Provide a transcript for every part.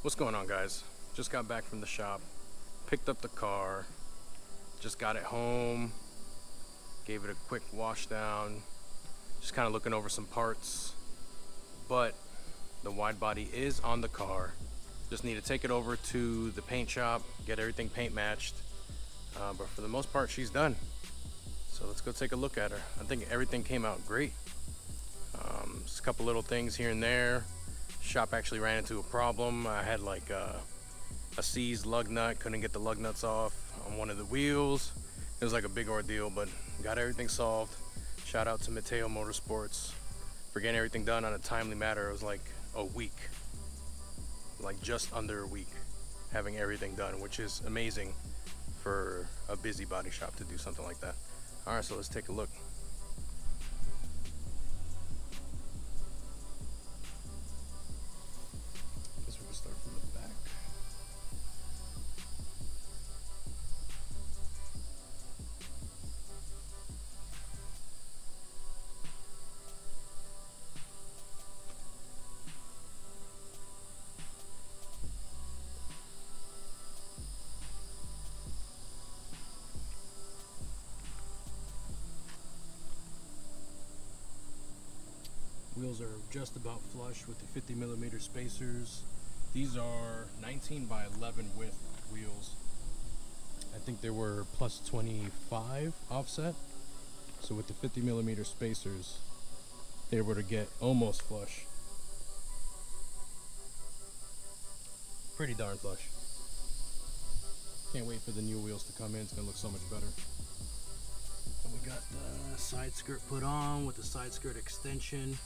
What's going on, guys? Just got back from the shop, picked up the car, just got it home, gave it a quick wash down, just kind of looking over some parts, but the wide body is on the car. Just need to take it over to the paint shop, get everything paint matched, but for the most part she's done. So let's go take a look at her. I think everything came out great. Just a couple little things here and there. Shop actually ran into a problem. I had like a seized lug nut, couldn't get the lug nuts off on one of the wheels. It was like a big ordeal, but got everything solved. Shout out to Mateo Motorsports for getting everything done on a timely matter. It was like a week, like just under a week, having everything done, which is amazing for a busy body shop to do something like that. All right, so let's take a look. Guess we can start from the back. Wheels are just about flush with the 50mm spacers. These are 19 by 11 width wheels. I think they were plus 25 offset. So with the 50mm spacers, they were to get almost flush. Pretty darn flush. Can't wait for the new wheels to come in. It's gonna look so much better. And we got the side skirt put on with the side skirt extension.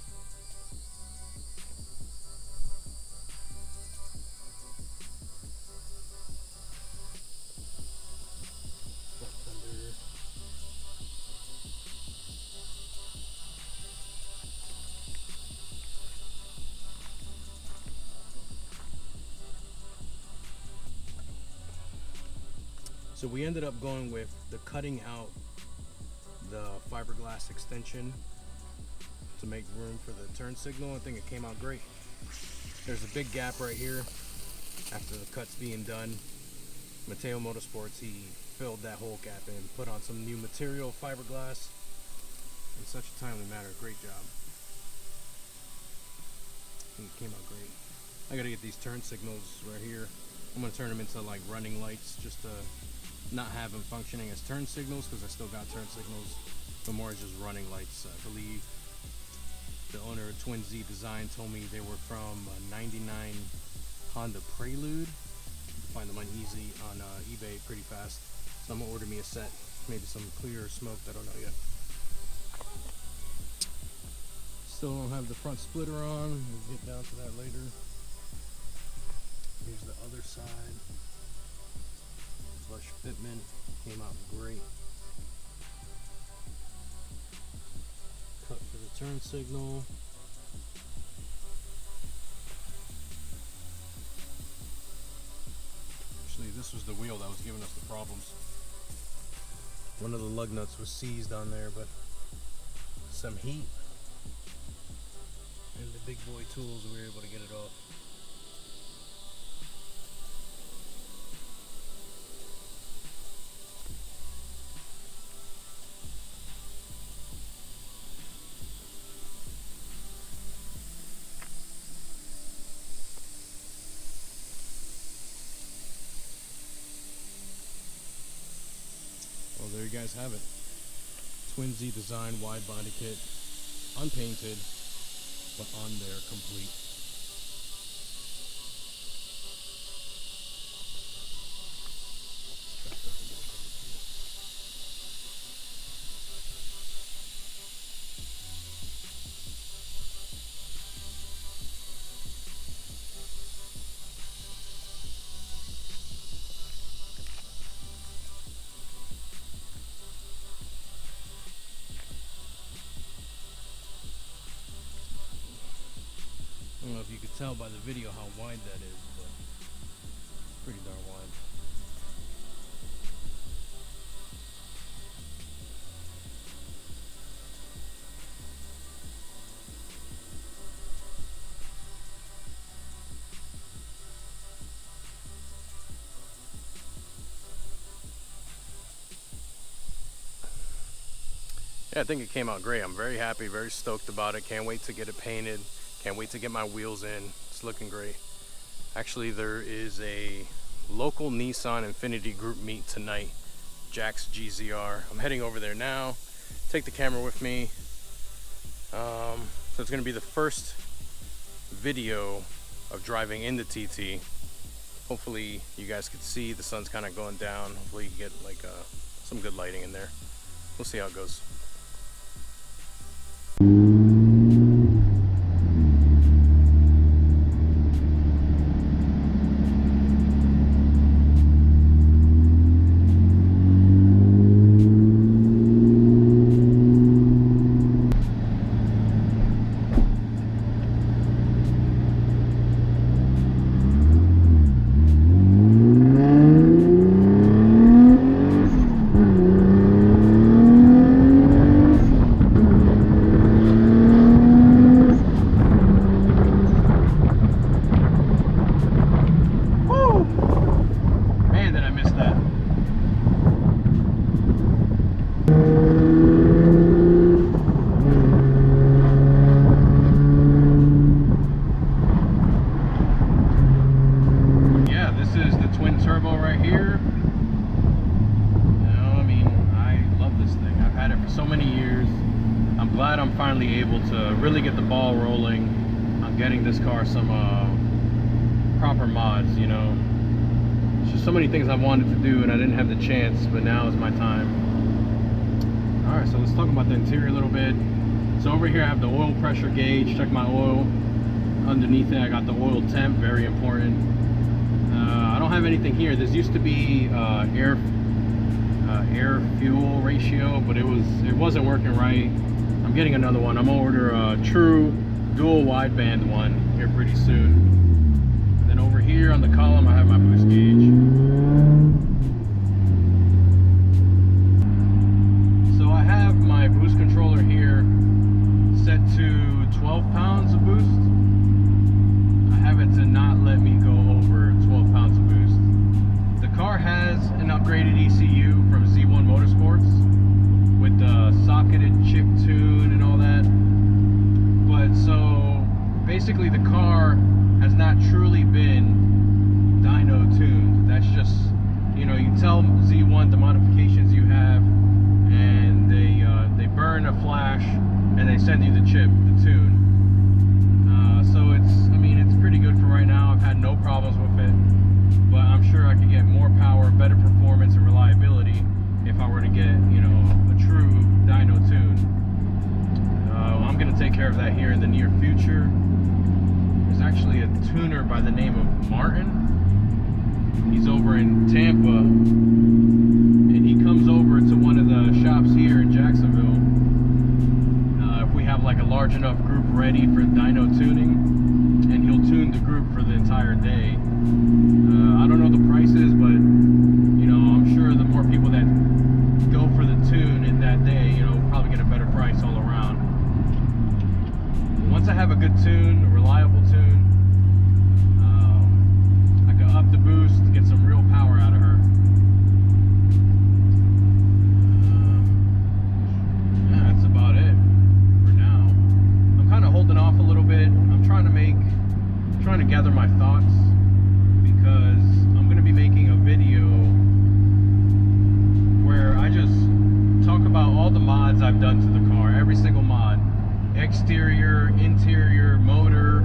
So we ended up going with the cutting out the fiberglass extension to make room for the turn signal. I think it came out great. There's a big gap right here after the cut's being done. Mateo Motorsports, he filled that whole gap in, put on some new material, fiberglass, in such a timely manner. Great job. I think it came out great. I gotta get these turn signals right here. I'm gonna turn them into like running lights just to not have them functioning as turn signals, because I still got turn signals, but more as just running lights. I believe the owner of Twinzdesign told me they were from a 99 Honda Prelude. You can find them on eBay pretty fast. So I'm gonna order me a set, maybe some clear smoke, I don't know yet. Still don't have the front splitter on. We'll get down to that later. Here's the other side. Flush fitment came out great. Cut for the turn signal. Actually, this was the wheel that was giving us the problems. One of the lug nuts was seized on there, but some heat and the big boy tools, we were able to get it off. Well, there you guys have it. Twinzdesign wide body kit, unpainted, but on there complete. I don't know if you could tell by the video how wide that is, but pretty darn wide. Yeah, I think it came out great. I'm very happy, very stoked about it. Can't wait to get it painted. Can't wait to get my wheels in. It's looking great. Actually, there is a local Nissan Infinity Group meet tonight, Jack's GZR. I'm heading over there now. Take the camera with me. So it's going to be the first video of driving in the TT. Hopefully you guys can see the sun's kind of going down. Hopefully you get like some good lighting in there. We'll see how it goes. Glad I'm finally able to really get the ball rolling on getting this car some proper mods, you know. There's just so many things I wanted to do and I didn't have the chance, but now is my time. Alright, so let's talk about the interior a little bit. So over here I have the oil pressure gauge, check my oil. Underneath it I got the oil temp, very important. I don't have anything here. This used to be air fuel ratio, but it wasn't working right. I'm getting another one. I'm gonna order a true dual wideband one here pretty soon. And then over here on the column I have my boost gauge. So I have my boost controller here set to 12 pounds of boost. I have it to not let me go over 12 pounds of boost. The car has an upgraded ECU from Z1 Motorsports with the socketed chip tune and all that. But so basically the car has not truly been dyno tuned. That's just, you know, you tell Z1 the modifications you have and they burn a flash and they send you the chip, the tune. So it's pretty good for right now. I've had no problems with it, but I'm sure I could get more power, better performance and reliability if I were to get, you know, a true dyno tune. I'm going to take care of that here in the near future. There's actually a tuner by the name of Martin. He's over in Tampa, and he comes over to one of the shops here in Jacksonville. If we have like a large enough group ready for dyno tuning, and he'll tune the group for the entire day. I don't know the prices, but you know, I'm sure the more people that go for the tune in that day, you know, probably get a better price all around. Once I have a good tune, a reliable tune, I can up the boost, get some real power out of her. Yeah, that's about it for now. I'm kind of holding off a little bit. I'm trying to gather my thoughts, because I'm going to be making a video where I just talk about all the mods I've done to the car, every single mod. Exterior, interior, motor,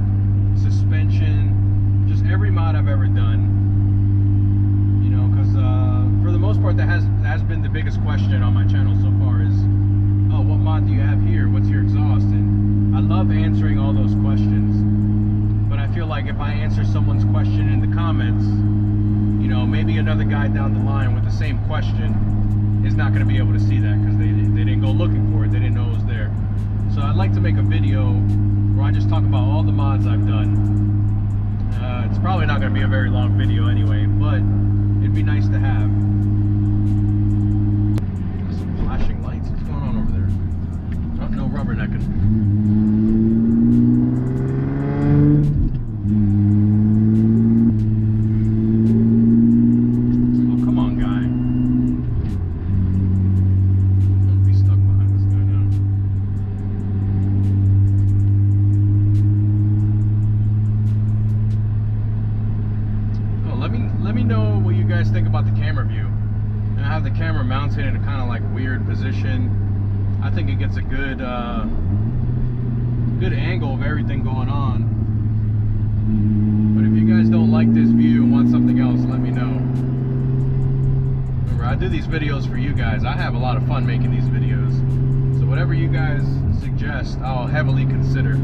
suspension, just every mod I've ever done. You know, because for the most part that has been the biggest question on my channel so far is, oh, what mod do you have here? What's your exhaust? And I love answering all those questions. But I feel like if I answer someone's question in the comments, you know, maybe another guy down the line with the same question is not going to be able to see that because they didn't go looking for it. They didn't know it was there. So I'd like to make a video where I just talk about all the mods I've done. It's probably not going to be a very long video anyway, but it'd be nice to have. There's some flashing lights. What's going on over there? Oh, no rubbernecking. Oh, come on, guy. Don't be stuck behind this guy now. guys think about the camera view. And I have the camera mounted in a kind of like weird position. I think it gets a good good angle of everything going on. But if you guys don't like this view and want something else, let me know. Remember, I do these videos for you guys. I have a lot of fun making these videos. So whatever you guys suggest, I'll heavily consider.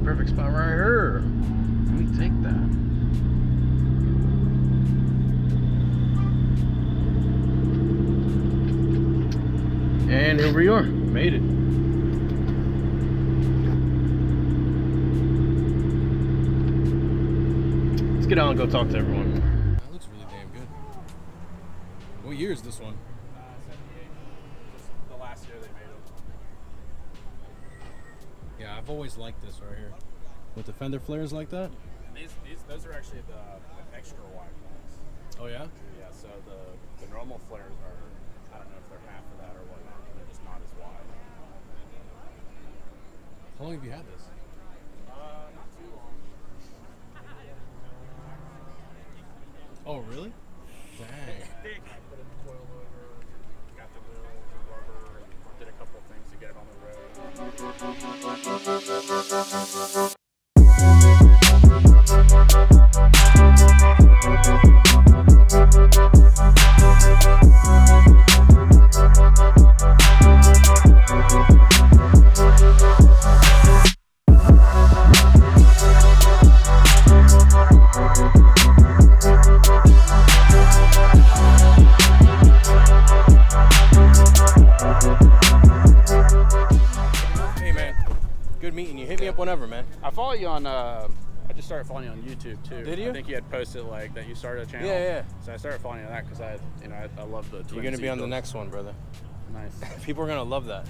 Perfect spot right here. Let me take that. And here we are. Made it. Let's get out and go talk to everyone. That looks really damn good. What year is this one? 78. Just the last year they made it. Yeah, I've always liked this right here. With the fender flares like that? And those are actually the extra wide ones. Oh yeah? Yeah, so the normal flares are, I don't know if they're half of that or whatnot, but they're just not as wide. How long have you had this? Not too long. Oh really? Dang. I put a coilover, got the wheels and rubber, and did a couple of things to get it on the road. Hey man, good meeting you. Hit me up whenever, man. I follow you on, I just started following you on YouTube too. Did you? I think you had posted like that you started a channel. Yeah. So I started following you on that because I love the Twinzdesign. You're gonna be on the next one, brother. Nice. People are gonna love that.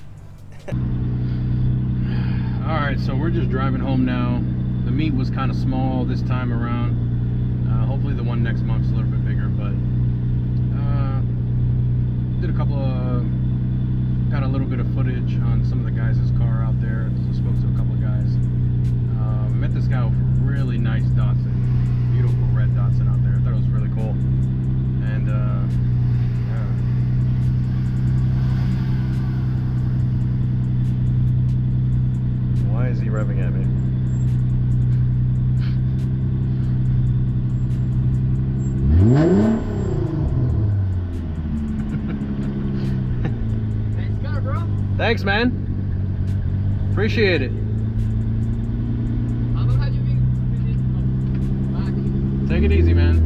All right, so we're just driving home now. The meet was kind of small this time around. Hopefully the one next month's a little bit bigger, but did a couple of, got a little bit of footage on some of the guys' car out there. So spoke to a couple of guys. Met this guy with a really nice Datsun, beautiful red Datsun out there. I thought it was really cool. And yeah. Why is he revving at me? Nice car, bro. Thanks, man. Appreciate it. How long have you been back? Take it easy, man.